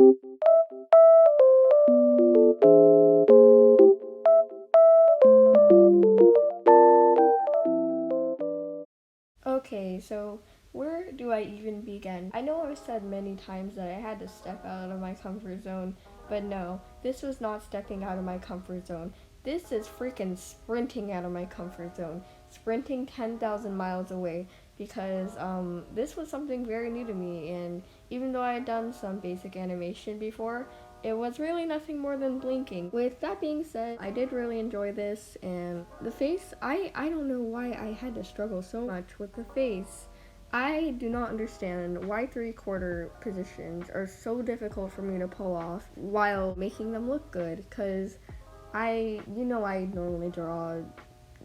Okay, so where do I even begin? I know I've said many times that I had to step out of my comfort zone, but no, this was not stepping out of my comfort zone. This is freaking sprinting out of my comfort zone. Sprinting 10,000 miles away because this was something very new to me, and even though I had done some basic animation before, it was really nothing more than blinking. With that being said, I did really enjoy this, and the face, I don't know why I had to struggle so much with the face. I do not understand why three-quarter positions are so difficult for me to pull off while making them look good, because I normally draw,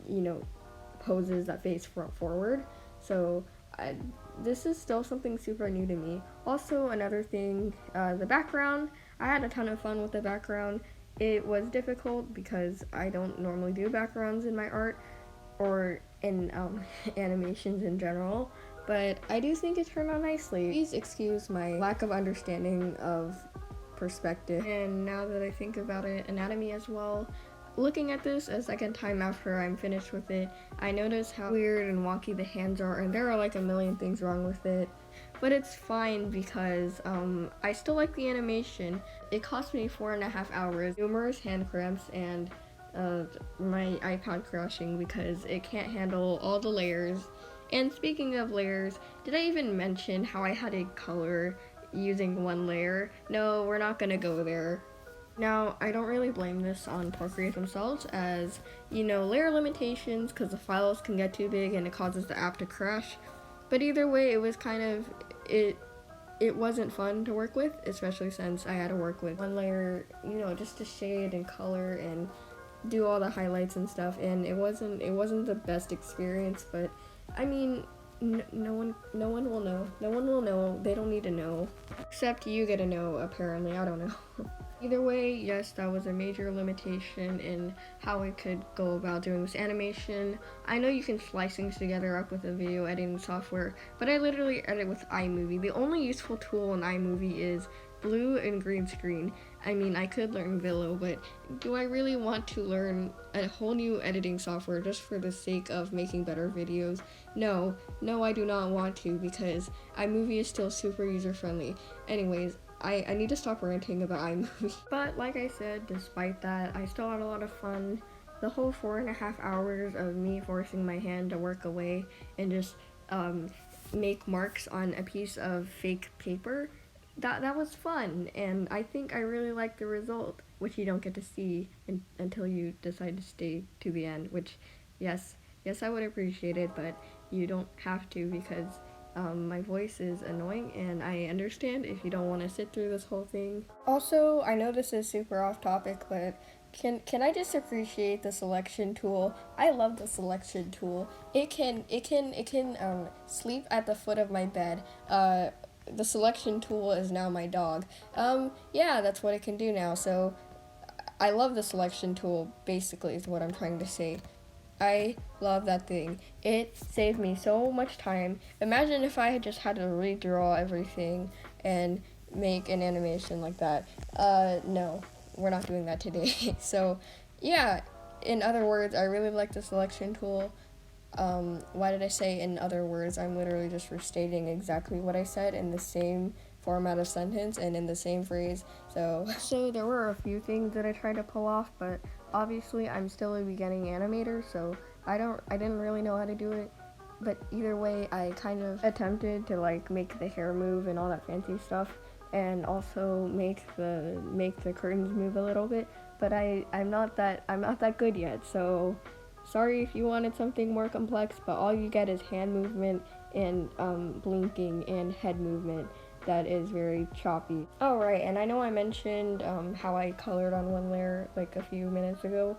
you know, poses that face front forward, so I, this is still something super new to me. Also, another thing, the background. I had a ton of fun with the background. It was difficult because I don't normally do backgrounds in my art or in animations in general, but I do think it turned out nicely. Please excuse my lack of understanding of perspective. And now that I think about it, anatomy as well. Looking at this a second time after I'm finished with it, I notice how weird and wonky the hands are, and there are like a million things wrong with it. But it's fine because I still like the animation. It cost me 4.5 hours, numerous hand cramps, and my iPod crashing because it can't handle all the layers. And speaking of layers, did I even mention how I had a color using one layer? No, we're not gonna go there. Now, I don't really blame this on Procreate themselves, as, layer limitations, because the files can get too big and it causes the app to crash. But either way, it was it wasn't fun to work with, especially since I had to work with one layer, just to shade and color and do all the highlights and stuff, and it wasn't the best experience, but I mean, no one will know. No one will know. They don't need to know. Except you get to know, apparently. I don't know. Either way, yes, that was a major limitation in how I could go about doing this animation. I know you can slice things together up with a video editing software, but I literally edit with iMovie. The only useful tool in iMovie is blue and green screen. I mean, I could learn Villo, but do I really want to learn a whole new editing software just for the sake of making better videos? No, I do not want to, because iMovie is still super user-friendly. Anyways, I need to stop ranting about iMovie. But like I said, despite that, I still had a lot of fun. The whole 4.5 hours of me forcing my hand to work away and just make marks on a piece of fake paper, that was fun, and I think I really liked the result, which you don't get to see until you decide to stay to the end, which, yes, I would appreciate it, but you don't have to, because my voice is annoying, and I understand if you don't want to sit through this whole thing. Also, I know this is super off topic, but can I just appreciate the selection tool? I love the selection tool. It can sleep at the foot of my bed. The selection tool is now my dog. Yeah, that's what it can do now. So I love the selection tool, basically, is what I'm trying to say. I love that thing. It saved me so much time. Imagine if I had just had to redraw everything and make an animation like that. No, we're not doing that today. So, yeah, in other words, I really like the selection tool. Why did I say in other words? I'm literally just restating exactly what I said in the same format of sentence and in the same phrase. So there were a few things that I tried to pull off, but obviously I'm still a beginning animator, so I didn't really know how to do it. But either way, I kind of attempted to make the hair move and all that fancy stuff, and also make the curtains move a little bit. But I'm not that good yet, so sorry if you wanted something more complex, but all you get is hand movement and blinking and head movement that is very choppy. Oh right, and I know I mentioned how I colored on one layer like a few minutes ago.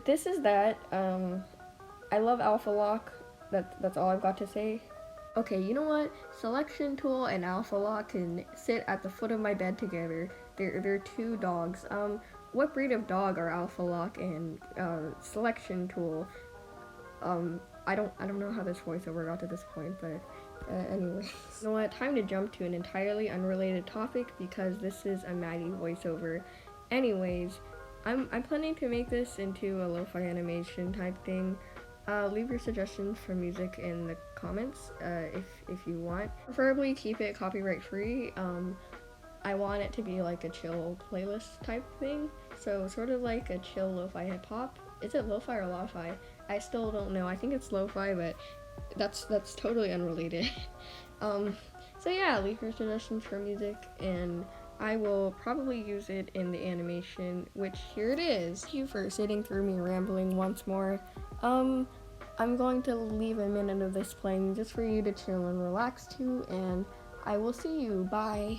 This is that. I love Alpha Lock. That's all I've got to say. Okay, you know what? Selection Tool and Alpha Lock can sit at the foot of my bed together. They're two dogs. What breed of dog are Alpha Lock and Selection Tool? I don't know how this voiceover got to this point, but Anyway. You know what, time to jump to an entirely unrelated topic because this is a Maddie voiceover. Anyways, I'm planning to make this into a lo-fi animation type thing. Leave your suggestions for music in the comments if you want. Preferably keep it copyright free. I want it to be like a chill playlist type thing. So sort of like a chill lo-fi hip hop. Is it lo-fi or lo-fi? I still don't know. I think it's lo-fi, but that's totally unrelated. So yeah, leave your suggestions for music and I will probably use it in the animation, which here it is. Thank you for sitting through me rambling once more. I'm going to leave a minute of this playing just for you to chill and relax to, and I will see you. Bye.